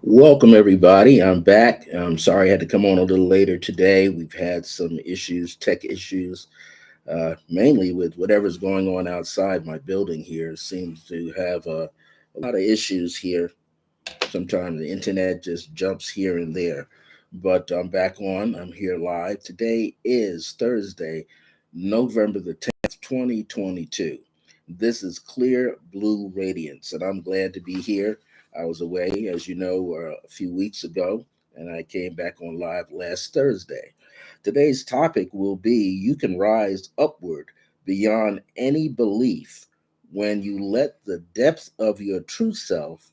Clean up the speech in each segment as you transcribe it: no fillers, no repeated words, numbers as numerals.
Welcome, everybody. I'm back. I'm sorry I had to come on a little later today. We've had some issues, tech issues, mainly with whatever's going on outside my building here. Seems to have a lot of issues here. Sometimes the internet just jumps here and there. But I'm back on. I'm here live. Today is Thursday, November the 10th, 2022. This is Clear Blue Radiance, and I'm glad to be here. I was away, as you know, a few weeks ago, and I came back on live last Thursday. Today's topic will be you can rise upward beyond any belief when you let the depth of your true self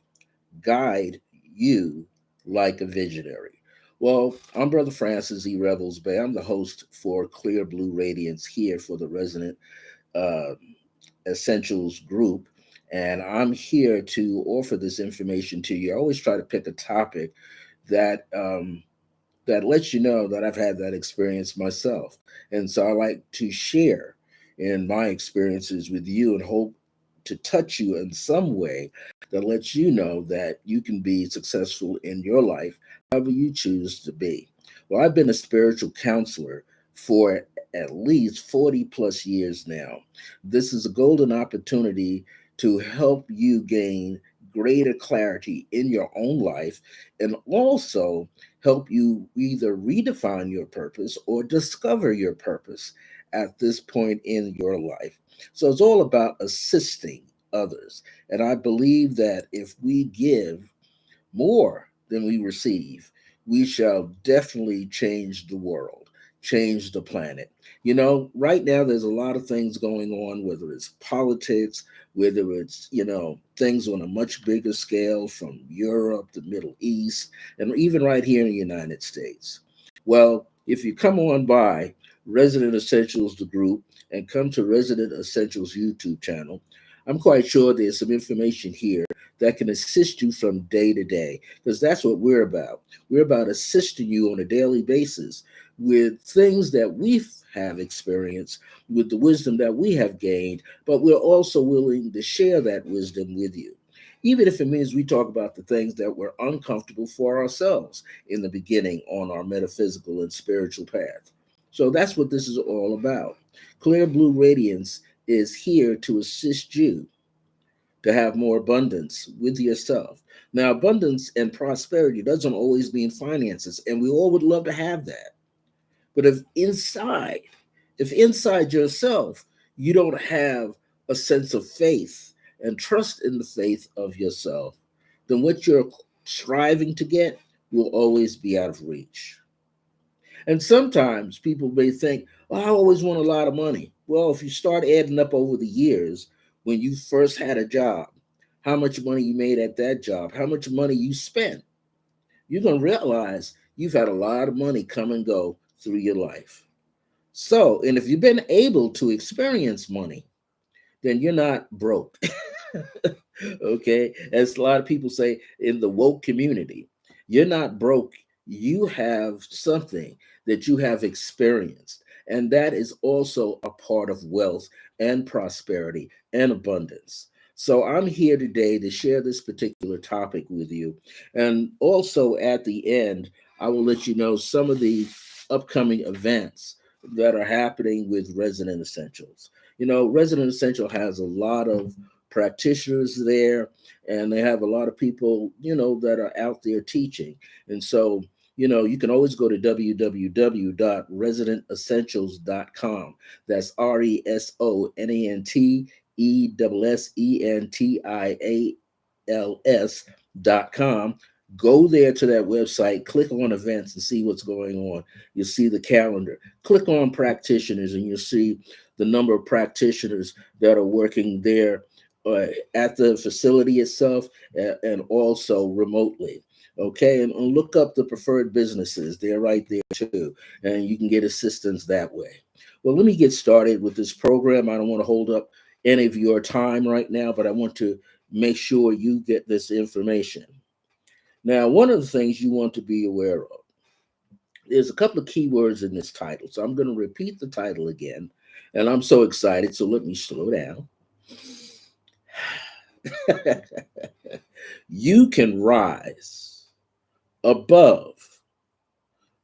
guide you like a visionary. Well, I'm Brother Francis E. Revels Bay. I'm the host for Clear Blue Radiance here for the Resonant uh, Essentials group. And I'm here to offer this information to you. I always try to pick a topic that lets you know that I've had that experience myself. And so I like to share in my experiences with you and hope to touch you in some way that lets you know that you can be successful in your life, however you choose to be. Well, I've been a spiritual counselor for at least 40 plus years now. This is a golden opportunity to help you gain greater clarity in your own life and also help you either redefine your purpose or discover your purpose at this point in your life. So it's all about assisting others. And I believe that if we give more than we receive, we shall definitely change the world, change the planet. You know, right now there's a lot of things going on, whether it's politics, whether it's, things on a much bigger scale from Europe, the Middle East, and even right here in the United States. Well, if you come on by Resident Essentials, the group, and come to Resident Essentials YouTube channel, I'm quite sure there's some information here that can assist you from day to day, because that's what we're about. We're about assisting you on a daily basis with things that we have experienced, with the wisdom that we have gained, but we're also willing to share that wisdom with you. Even if it means we talk about the things that were uncomfortable for ourselves in the beginning on our metaphysical and spiritual path. So that's what this is all about. Clear Blue Radiance is here to assist you to have more abundance with yourself. Now, abundance and prosperity doesn't always mean finances, and we all would love to have that. But if inside yourself, you don't have a sense of faith and trust in the faith of yourself, then what you're striving to get will always be out of reach. And sometimes people may think, well, I always want a lot of money. Well, if you start adding up over the years, when you first had a job, how much money you made at that job, how much money you spent, you're going to realize you've had a lot of money come and go through your life. So, and if you've been able to experience money, then you're not broke. Okay. As a lot of people say in the woke community, you're not broke. You have something that you have experienced. And that is also a part of wealth and prosperity and abundance. So I'm here today to share this particular topic with you. And also at the end, I will let you know some of the upcoming events that are happening with Resident Essentials. You know, Resident Essential has a lot of practitioners there, and they have a lot of people, that are out there teaching. And so, you can always go to www.residentessentials.com. That's RESONANTESSENTIALS.com. Go there to that website, click on events and see what's going on. You'll see the calendar. Click on practitioners and you'll see the number of practitioners that are working there at the facility itself and also remotely. Okay, and look up the preferred businesses. They're right there too, and you can get assistance that way. Well, let me get started with this program. I don't want to hold up any of your time right now, but I want to make sure you get this information. Now, one of the things you want to be aware of, there's a couple of keywords in this title. So I'm going to repeat the title again, and I'm so excited. So let me slow down. You can rise above,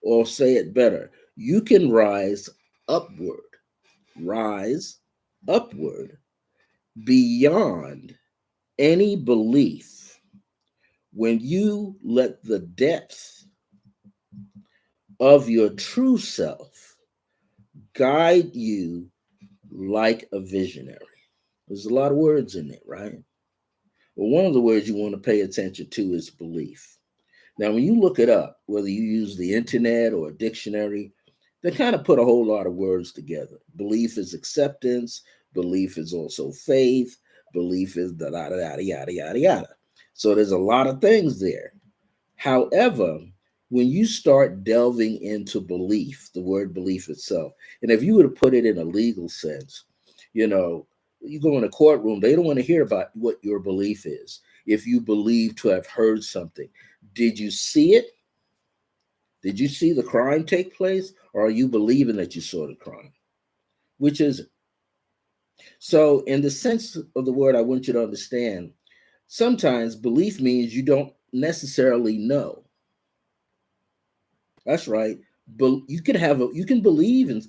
or say it better, you can upward, rise upward beyond any belief when you let the depth of your true self guide you like a visionary. There's a lot of words in it, right? Well, one of the words you want to pay attention to is belief. Now, when you look it up, whether you use the internet or a dictionary, they kind of put a whole lot of words together. Belief is acceptance, belief is also faith, belief is da da da yada yada yada. So there's a lot of things there. However, when you start delving into belief, the word belief itself, and if you were to put it in a legal sense, you know, you go in a courtroom, they don't want to hear about what your belief is. If you believe to have heard something, did you see it? Did you see the crime take place? Or are you believing that you saw the crime? Which is it? So, in the sense of the word, I want you to understand sometimes belief means you don't necessarily know. That's right. But you can believe in.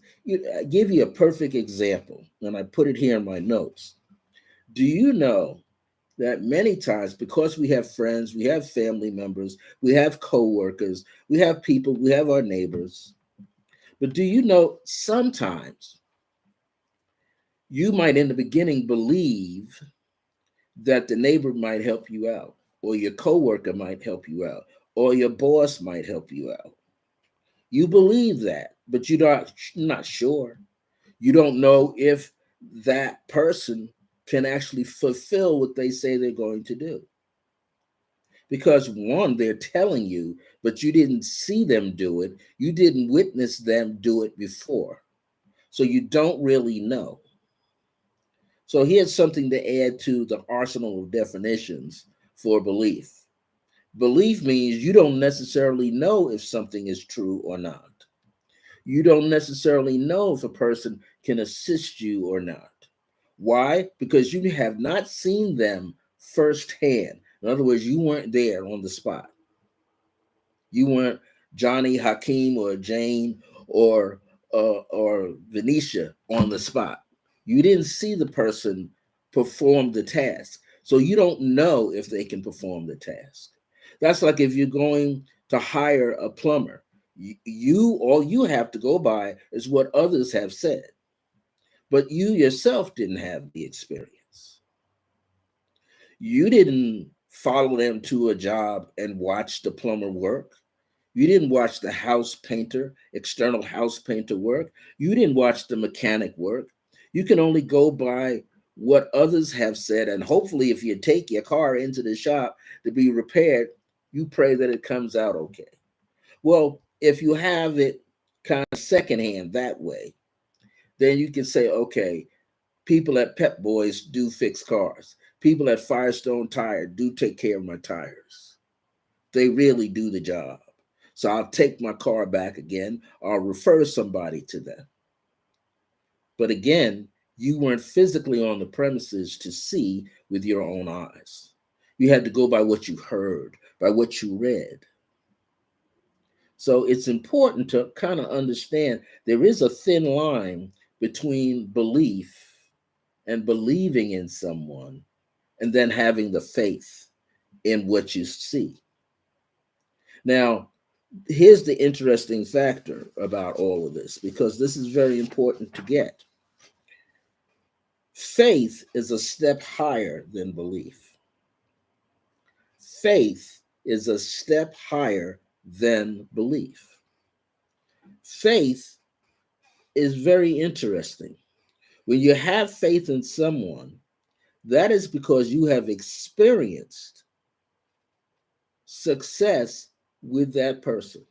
I give you a perfect example, and I put it here in my notes. Do you know that many times, because we have friends, we have family members, we have coworkers, we have people, we have our neighbors. But do you know sometimes you might in the beginning believe that the neighbor might help you out, or your coworker might help you out, or your boss might help you out. You believe that, but you're not sure. You don't know if that person can actually fulfill what they say they're going to do. Because one, they're telling you, but you didn't see them do it. You didn't witness them do it before. So you don't really know. So here's something to add to the arsenal of definitions for belief. Belief means you don't necessarily know if something is true or not. You don't necessarily know if a person can assist you or not. Why? Because you have not seen them firsthand. In other words, you weren't there on the spot. You weren't Johnny, Hakeem, or Jane, or Venetia on the spot. You didn't see the person perform the task, so you don't know if they can perform the task. That's like if you're going to hire a plumber. You all you have to go by is what others have said, but you yourself didn't have the experience. You didn't follow them to a job and watch the plumber work. You didn't watch the house painter, external house painter work. You didn't watch the mechanic work. You can only go by what others have said. And hopefully, if you take your car into the shop to be repaired, you pray that it comes out okay. Well, if you have it kind of secondhand that way, then you can say, okay, people at Pep Boys do fix cars. People at Firestone Tire do take care of my tires. They really do the job. So I'll take my car back again. I'll refer somebody to them. But again, you weren't physically on the premises to see with your own eyes. You had to go by what you heard, by what you read. So it's important to kind of understand there is a thin line between belief and believing in someone and then having the faith in what you see. Now, here's the interesting factor about all of this, because this is very important to get. Faith is a step higher than belief. Faith is a step higher than belief. Faith is very interesting. When you have faith in someone, that is because you have experienced success with that person.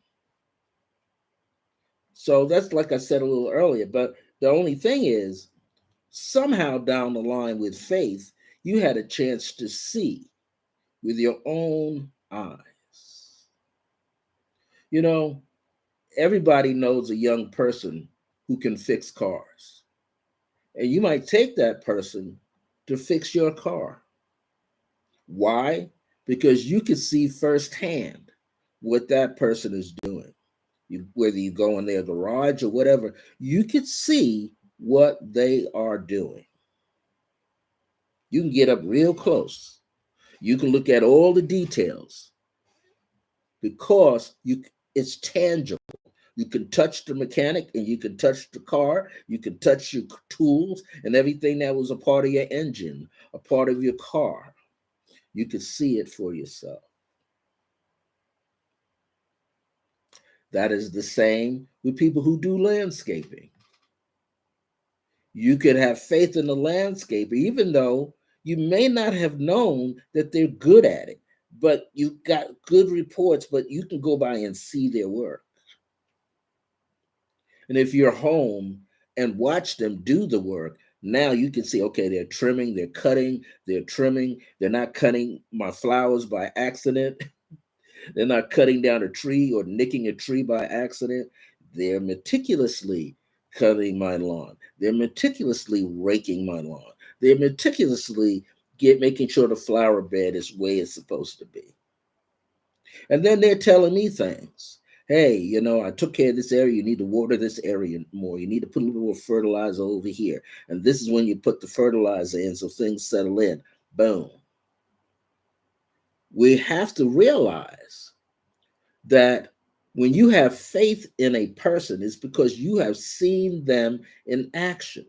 So that's like I said a little earlier, but the only thing is, somehow down the line with faith, you had a chance to see with your own eyes. You know, everybody knows a young person who can fix cars, and you might take that person to fix your car. Why? Because you could see firsthand what that person is doing. Whether you go in their garage or whatever, you can see what they are doing. You can get up real close. You can look at all the details because it's tangible. You can touch the mechanic and you can touch the car. You can touch your tools and everything that was a part of your engine, a part of your car. You can see it for yourself. That is the same with people who do landscaping. You could have faith in the landscaper, even though you may not have known that they're good at it, but you got good reports, but you can go by and see their work. And if you're home and watch them do the work, now you can see, okay, they're trimming, they're cutting, they're trimming, they're not cutting my flowers by accident. They're not cutting down a tree or nicking a tree by accident. They're meticulously cutting my lawn. They're meticulously raking my lawn. They're meticulously making sure the flower bed is where it's supposed to be. And then they're telling me things. Hey, I took care of this area. You need to water this area more. You need to put a little more fertilizer over here. And this is when you put the fertilizer in so things settle in. Boom. We have to realize that when you have faith in a person, it's because you have seen them in action.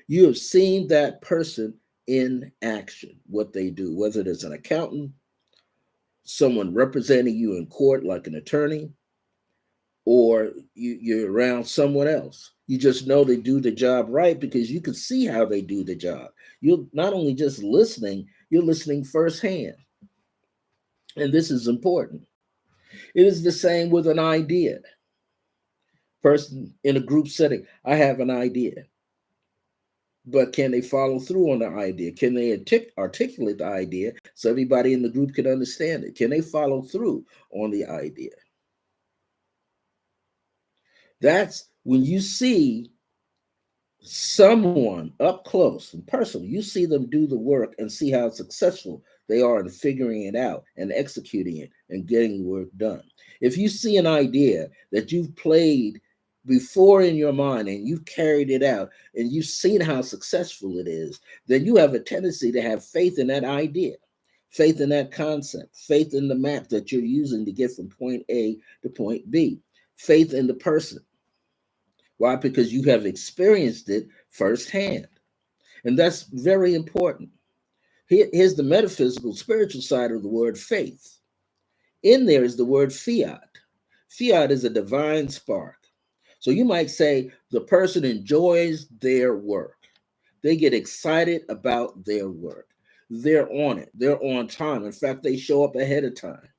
You have seen that person in action, what they do, whether it's an accountant, someone representing you in court like an attorney, or you're around someone else. You just know they do the job right because you can see how they do the job. You're not only just listening, you're listening firsthand. And this is important. It is the same with an idea. Person in a group setting, I have an idea, but can they follow through on the idea? Can they articulate the idea so everybody in the group can understand it? Can they follow through on the idea? That's when you see someone up close and personal, you see them do the work and see how successful they are in figuring it out and executing it and getting the work done. If you see an idea that you've played before in your mind and you've carried it out and you've seen how successful it is, then you have a tendency to have faith in that idea, faith in that concept, faith in the map that you're using to get from point A to point B, faith in the person. Why? Because you have experienced it firsthand. And that's very important. Here's the metaphysical, spiritual side of the word faith. In there is the word fiat. Fiat is a divine spark. So you might say the person enjoys their work. They get excited about their work. They're on it. They're on time. In fact, they show up ahead of time.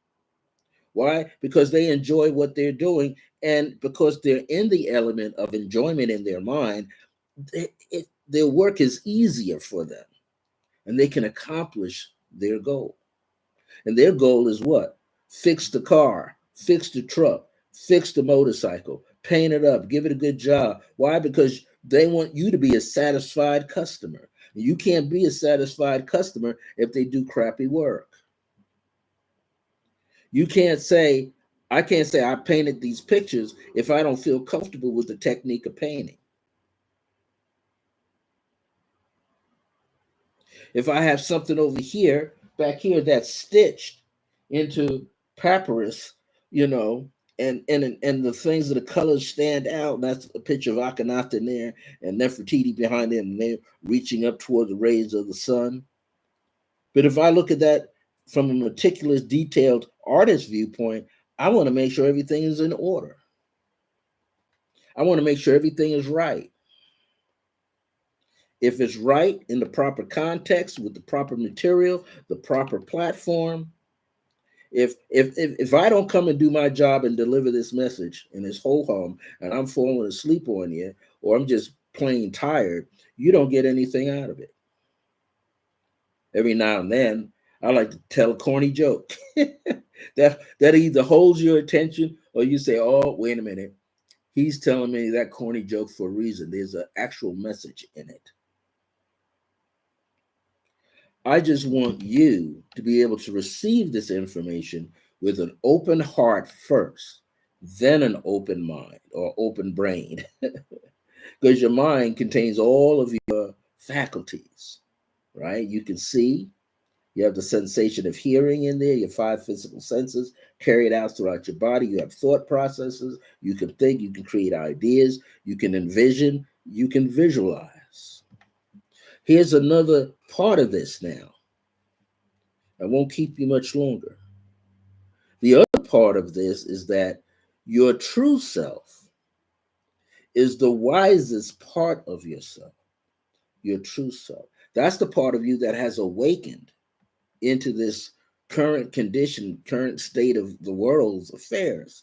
Why? Because they enjoy what they're doing. And because they're in the element of enjoyment in their mind, their work is easier for them and they can accomplish their goal. And their goal is what? Fix the car, fix the truck, fix the motorcycle, paint it up, give it a good job. Why? Because they want you to be a satisfied customer. You can't be a satisfied customer if they do crappy work. You can't say, I can't say I painted these pictures if I don't feel comfortable with the technique of painting. If I have something over here, back here, that's stitched into papyrus, you know, and the things of the colors stand out. That's a picture of Akhenaten there, and Nefertiti behind them, and they're reaching up toward the rays of the sun. But if I look at that from a meticulous, detailed artist viewpoint, I want to make sure everything is in order. I want to make sure everything is right. If it's right in the proper context with the proper material, the proper platform, if I don't come and do my job and deliver this message in this whole home and I'm falling asleep on you or I'm just plain tired, you don't get anything out of it. Every now and then, I like to tell a corny joke that either holds your attention or you say, "Oh, wait a minute, he's telling me that corny joke for a reason. There's an actual message in it." I just want you to be able to receive this information with an open heart first, then an open mind or open brain, because your mind contains all of your faculties, right? You can see, you have the sensation of hearing in there, your five physical senses carried out throughout your body. You have thought processes. You can think, you can create ideas, you can envision, you can visualize. Here's another part of this now. I won't keep you much longer. The other part of this is that your true self is the wisest part of yourself, your true self. That's the part of you that has awakened into this current condition, current state of the world's affairs,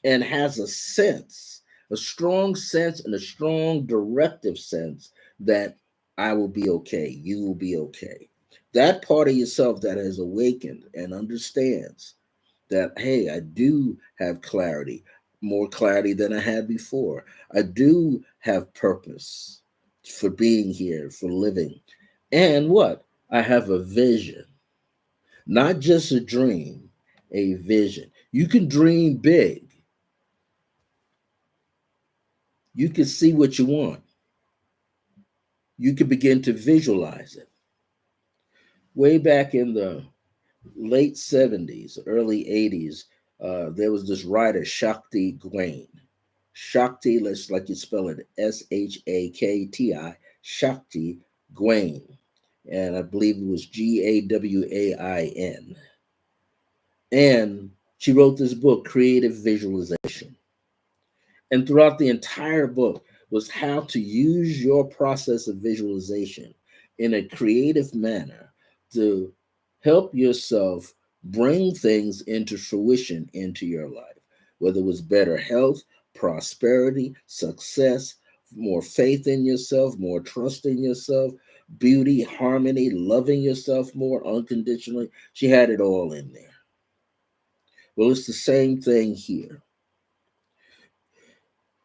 and has a sense, a strong sense, and a strong directive sense that I will be okay, you will be okay. That part of yourself that has awakened and understands that, hey, I do have clarity, more clarity than I had before. I do have purpose for being here, for living. And what? I have a vision, not just a dream, a vision. You can dream big, you can see what you want, you can begin to visualize it. Way back in the late 70s, early 80s, there was this writer, Shakti Gawain. Shakti, let's like you spell it, Shakti, Shakti Gawain. And I believe it was Gawain. And she wrote this book, Creative Visualization. And throughout the entire book was how to use your process of visualization in a creative manner to help yourself bring things into fruition into your life, whether it was better health, prosperity, success, more faith in yourself, more trust in yourself, beauty, harmony, loving yourself more unconditionally. She had it all in there. Well, it's the same thing here.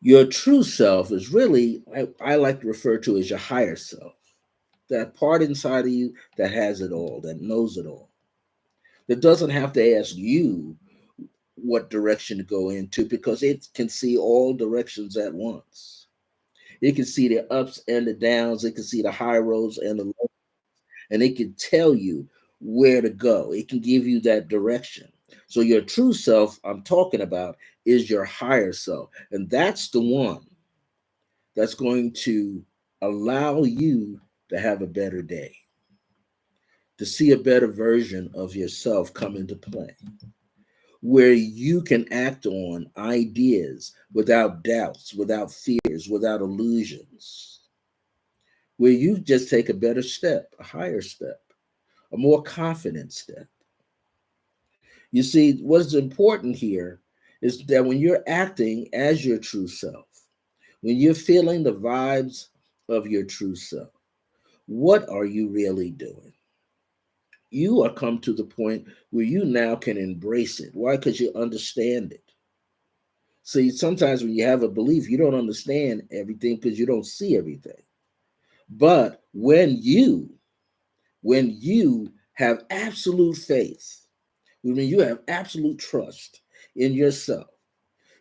Your true self is really, I like to refer to as your higher self. That part inside of you that has it all, that knows it all, that doesn't have to ask you what direction to go into because it can see all directions at once. It can see the ups and the downs, it can see the high roads and the low, and it can tell you where to go. It can give you that direction. So your true self I'm talking about is your higher self, and that's the one that's going to allow you to have a better day, to see a better version of yourself come into play, where you can act on ideas without doubts, without fears, without illusions, where you just take a better step, a higher step, a more confident step. You see, what's important here is that when you're acting as your true self, when you're feeling the vibes of your true self, what are you really doing? You are come to the point where you now can embrace it. Why? Because you understand it. See, sometimes when you have a belief, you don't understand everything because you don't see everything. But when you have absolute faith, when you have absolute trust in yourself,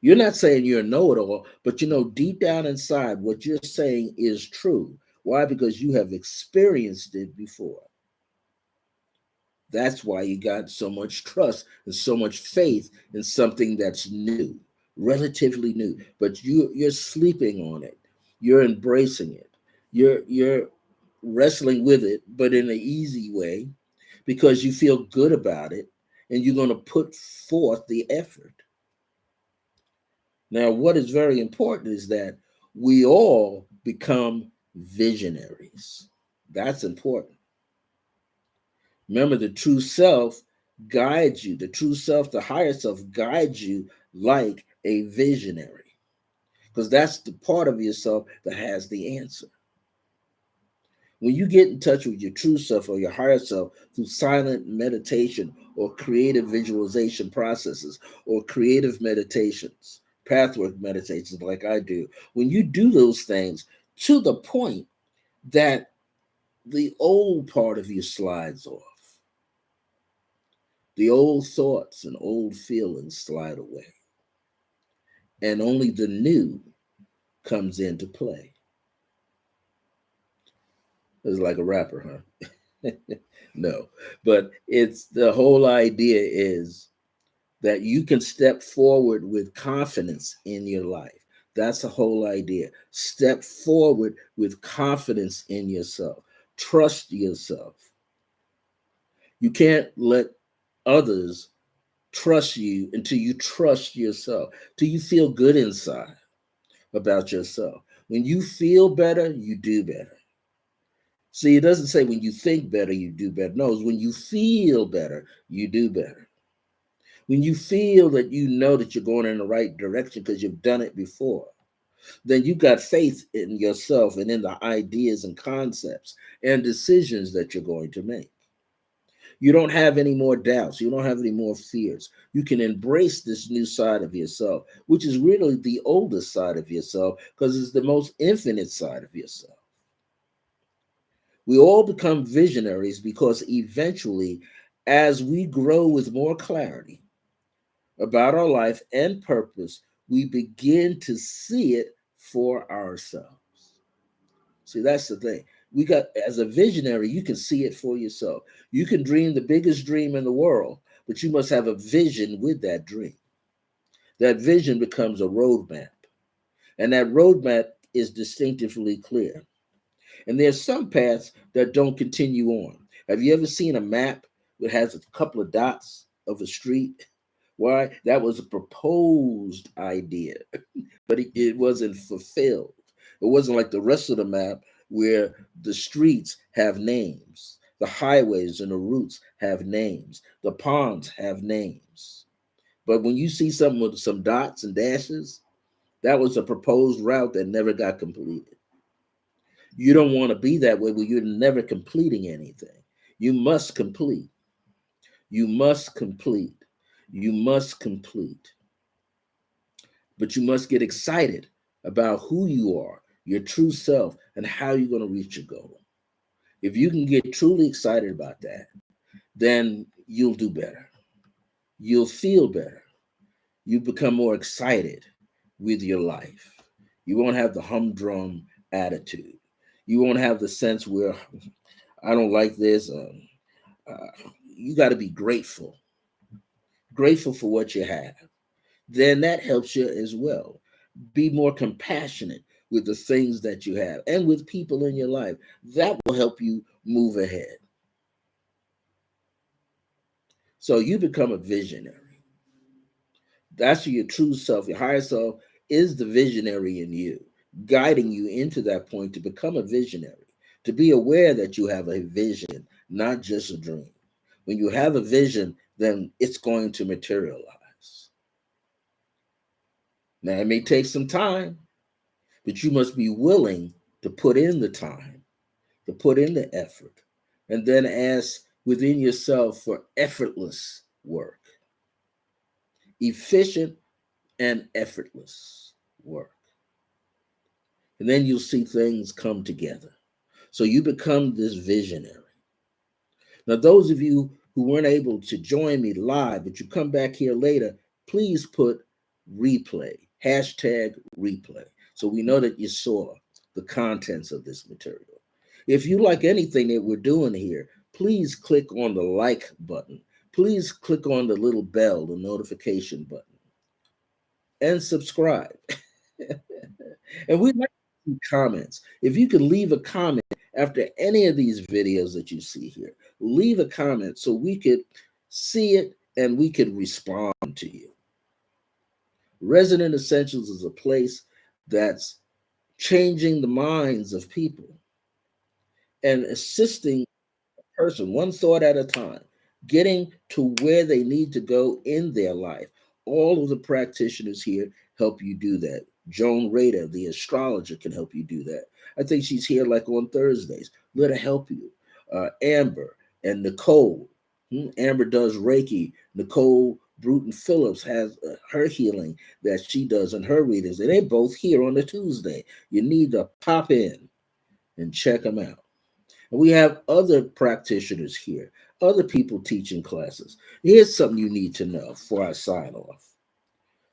you're not saying you're a know-it-all, but you know deep down inside what you're saying is true. Why? Because you have experienced it before. That's why you got so much trust and so much faith in something that's new, relatively new. But you're sleeping on it. You're embracing it. You're wrestling with it, but in an easy way because you feel good about it and you're going to put forth the effort. Now, what is very important is that we all become visionaries. That's important. Remember, the true self guides you. The true self, the higher self, guides you like a visionary, because that's the part of yourself that has the answer. When you get in touch with your true self or your higher self through silent meditation or creative visualization processes or creative meditations, pathwork meditations like I do, when you do those things to the point that the old part of you slides off, The old thoughts and old feelings slide away, and only the new comes into play. It's like a rapper, huh? No, but it's the whole idea is that you can step forward with confidence in your life. That's the whole idea. Step forward with confidence in yourself. Trust yourself. You can't let others trust you until you trust yourself, till you feel good inside about yourself. When you feel better, you do better. See, it doesn't say when you think better, you do better. No, it's when you feel better, you do better. When you feel that you know that you're going in the right direction because you've done it before, then you got faith in yourself and in the ideas and concepts and decisions that you're going to make. You don't have any more doubts. You don't have any more fears. You can embrace this new side of yourself, which is really the oldest side of yourself because it's the most infinite side of yourself. We all become visionaries because eventually, as we grow with more clarity about our life and purpose, we begin to see it for ourselves. See, that's the thing. We got, as a visionary, you can see it for yourself. You can dream the biggest dream in the world, but you must have a vision with that dream. That vision becomes a roadmap, and that roadmap is distinctively clear. And there's some paths that don't continue on. Have you ever seen a map that has a couple of dots of a street? Why? That was a proposed idea, but it wasn't fulfilled. It wasn't like the rest of the map where the streets have names, the highways and the routes have names, the ponds have names. But when you see something with some dots and dashes, that was a proposed route that never got completed. You don't want to be that way where you're never completing anything. You must complete. You must complete. You must complete. But you must get excited about who you are, your true self, and how you're going to reach your goal. If you can get truly excited about that, then you'll do better. You'll feel better. You become more excited with your life. You won't have the humdrum attitude. You won't have the sense where I don't like this. You got to be grateful, grateful for what you have. Then that helps you as well. Be more compassionate with the things that you have and with people in your life. That will help you move ahead. So you become a visionary. That's your true self. Your higher self is the visionary in you, guiding you into that point to become a visionary, to be aware that you have a vision, not just a dream. When you have a vision, then it's going to materialize. Now, it may take some time, but you must be willing to put in the time, to put in the effort, and then ask within yourself for effortless work, efficient and effortless work. And then you'll see things come together. So you become this visionary. Now, those of you who weren't able to join me live, but you come back here later, please put replay, hashtag replay, so we know that you saw the contents of this material. If you like anything that we're doing here, please click on the like button. Please click on the little bell, the notification button, and subscribe. And we'd like to see comments. If you could leave a comment after any of these videos that you see here, leave a comment so we could see it and we could respond to you. Resonant Essentials is a place that's changing the minds of people and assisting person, one thought at a time, getting to where they need to go in their life. All of the practitioners here help you do that. Joan Rader, the astrologer, can help you do that. I think she's here like on Thursdays. Let her help you. Amber and Nicole. Amber does Reiki. Nicole Bruton Phillips has her healing that she does in her readings. And they're both here on a Tuesday. You need to pop in and check them out. And we have other practitioners here. other people teaching classes. Here's something you need to know before I sign off.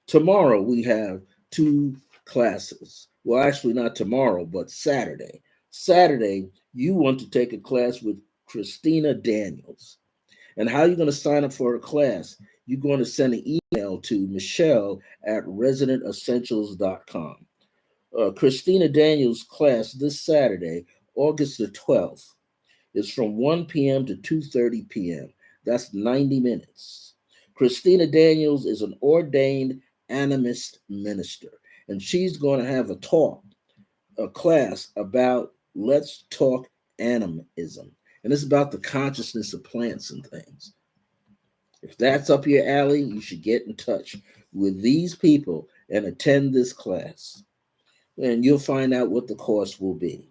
Tomorrow we have two classes. Well, actually, not tomorrow, but Saturday. Saturday, you want to take a class with Christina Daniels. And how you're going to sign up for a class, you're going to send an email to Michelle at resonantessentials.com. Christina Daniels' class this Saturday, August the 12th, is from 1 p.m. to 2:30 p.m. That's 90 minutes. Christina Daniels is an ordained animist minister, and she's going to have a class about let's talk animism. And it's about the consciousness of plants and things. If that's up your alley, you should get in touch with these people and attend this class. And you'll find out what the course will be.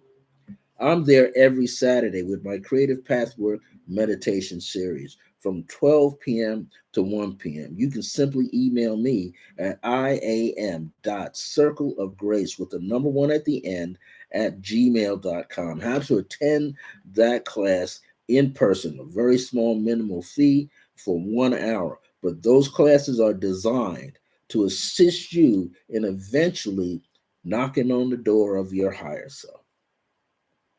I'm there every Saturday with my Creative Pathwork meditation series from 12 p.m. to 1 p.m. You can simply email me at iam.circleofgrace with the number one at the end at gmail.com. How to attend that class in person, a very small minimal fee for 1 hour. But those classes are designed to assist you in eventually knocking on the door of your higher self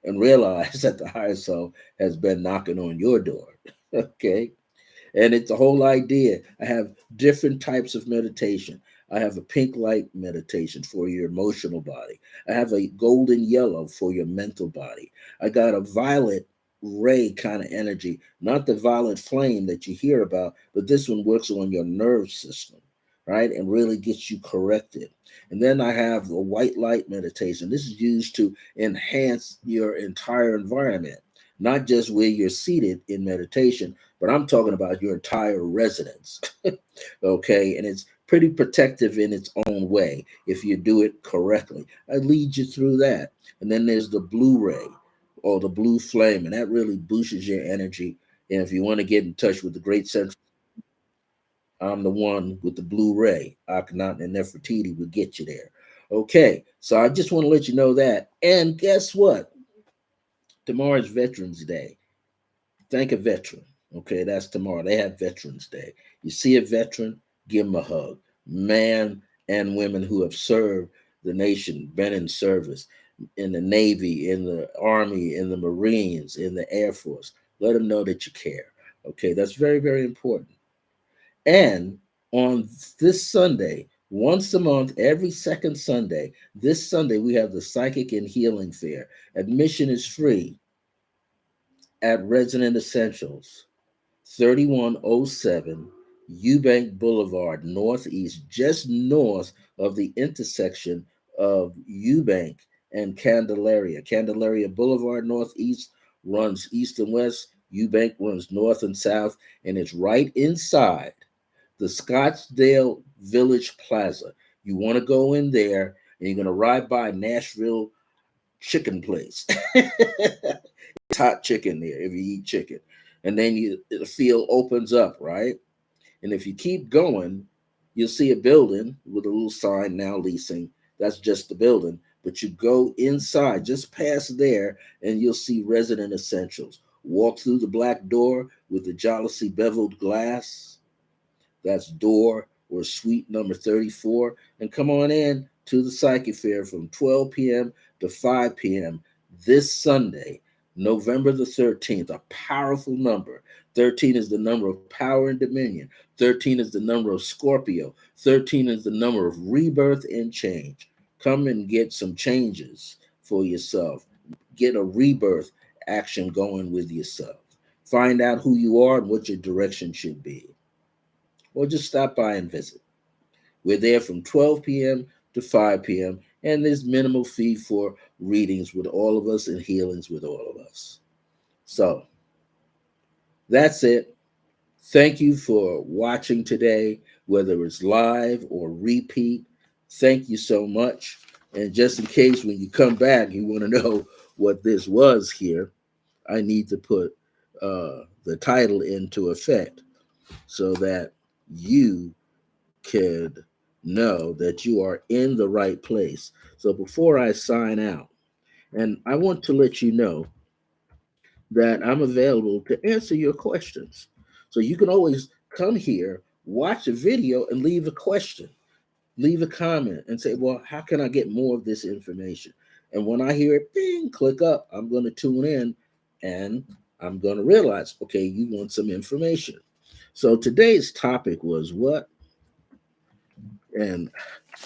and realize that the higher self has been knocking on your door. Okay. And it's the whole idea. I have different types of meditation. I have a pink light meditation for your emotional body. I have a golden yellow for your mental body. I got a violet ray kind of energy, not the violet flame that you hear about, but this one works on your nerve system, right? And really gets you corrected. And then I have a white light meditation. This is used to enhance your entire environment, not just where you're seated in meditation, but I'm talking about your entire residence. Okay. And it's pretty protective in its own way if you do it correctly. I lead you through that. And then there's the blue ray or the blue flame, and that really boosts your energy. And if you want to get in touch with the great central, I'm the one with the blue ray. Akhenaten and Nefertiti will get you there. Okay. So I just want to let you know that. And guess what? Tomorrow's Veterans Day. Thank a veteran. Okay, that's tomorrow. They have Veterans Day. You see a veteran, give them a hug. Man and women who have served the nation, been in service in the Navy, in the Army, in the Marines, in the Air Force. Let them know that you care. Okay, that's very, very important. And on this Sunday, once a month, every second Sunday, this Sunday, we have the Psychic and Healing Fair. Admission is free at Resonant Essentials. 3107 Eubank Boulevard, Northeast, just north of the intersection of Eubank and Candelaria. Candelaria Boulevard, Northeast, runs east and west. Eubank runs north and south, and it's right inside the Scottsdale Village Plaza. You want to go in there, and you're going to ride by Nashville Chicken Place. It's hot chicken there if you eat chicken. And then the field opens up, right? And if you keep going, you'll see a building with a little sign now leasing. That's just the building. But you go inside, just past there, and you'll see Resident Essentials. Walk through the black door with the jealousy beveled glass. That's door or suite number 34. And come on in to the Psyche Fair from 12 p.m. to 5 p.m. this Sunday, November the 13th. A powerful number. 13 is the number of power and dominion. 13 is the number of Scorpio. 13 is the number of rebirth and change. Come and get some changes for yourself. Get a rebirth action going with yourself. Find out who you are and what your direction should be, or just stop by and visit. We're there from 12 p.m. to 5 p.m., and there's minimal fee for readings with all of us and healings with all of us. So that's it. Thank you for watching today, whether it's live or repeat. Thank you so much. And just in case when you come back, you want to know what this was here, I need to put the title into effect so that you could know that you are in the right place. So before I sign out, and I want to let you know that I'm available to answer your questions. So you can always come here, watch a video, and leave a question, leave a comment, and say, well, how can I get more of this information? And when I hear it, bing, click up, I'm going to tune in and I'm going to realize, okay, you want some information. So today's topic was what? And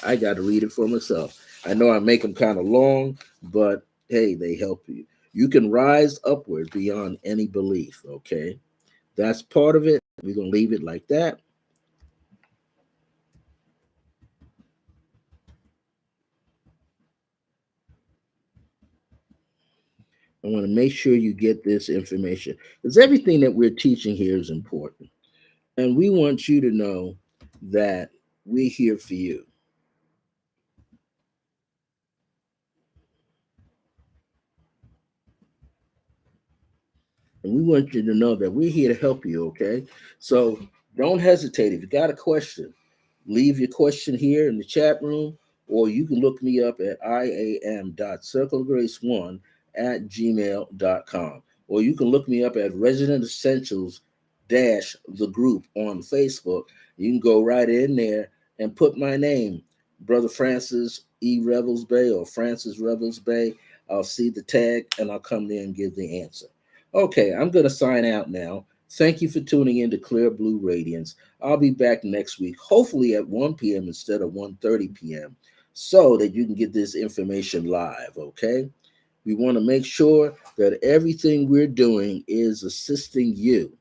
I got to read it for myself. I know I make them kind of long, but hey, they help you. You can rise upward beyond any belief, okay? That's part of it. We're going to leave it like that. I want to make sure you get this information because everything that we're teaching here is important. And we want you to know that we're here for you. And we want you to know that we're here to help you, okay? So don't hesitate. If you got a question, leave your question here in the chat room, or you can look me up at iam.circlegrace1 at gmail.com. Or you can look me up at Resident Essentials the group on Facebook. You can go right in there and put my name, Brother Francis E. Revels Bay or Francis Revels Bay. I'll see the tag and I'll come there and give the answer. Okay, I'm going to sign out now. Thank you for tuning in to Clear Blue Radiance. I'll be back next week, hopefully at 1 p.m. instead of 1:30 p.m., so that you can get this information live, okay? We want to make sure that everything we're doing is assisting you.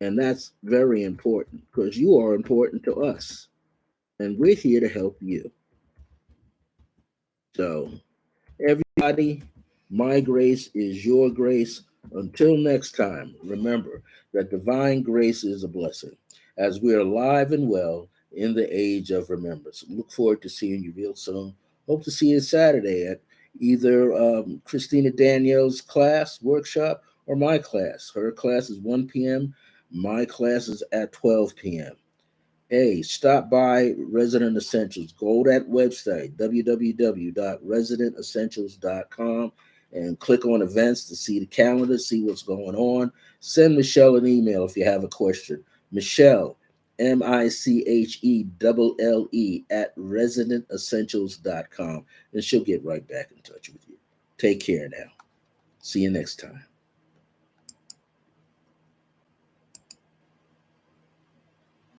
And that's very important because you are important to us. And we're here to help you. So everybody, my grace is your grace. Until next time, remember that divine grace is a blessing as we are alive and well in the age of remembrance. Look forward to seeing you real soon. Hope to see you Saturday at either Christina Danielle's class, workshop, or my class. Her class is 1 p.m., my class is at 12 p.m. Hey, stop by Resident Essentials. Go to that website, www.residentessentials.com, and click on events to see the calendar, see what's going on. Send Michelle an email if you have a question. Michelle, MICHELLE at residentessentials.com, and she'll get right back in touch with you. Take care now. See you next time.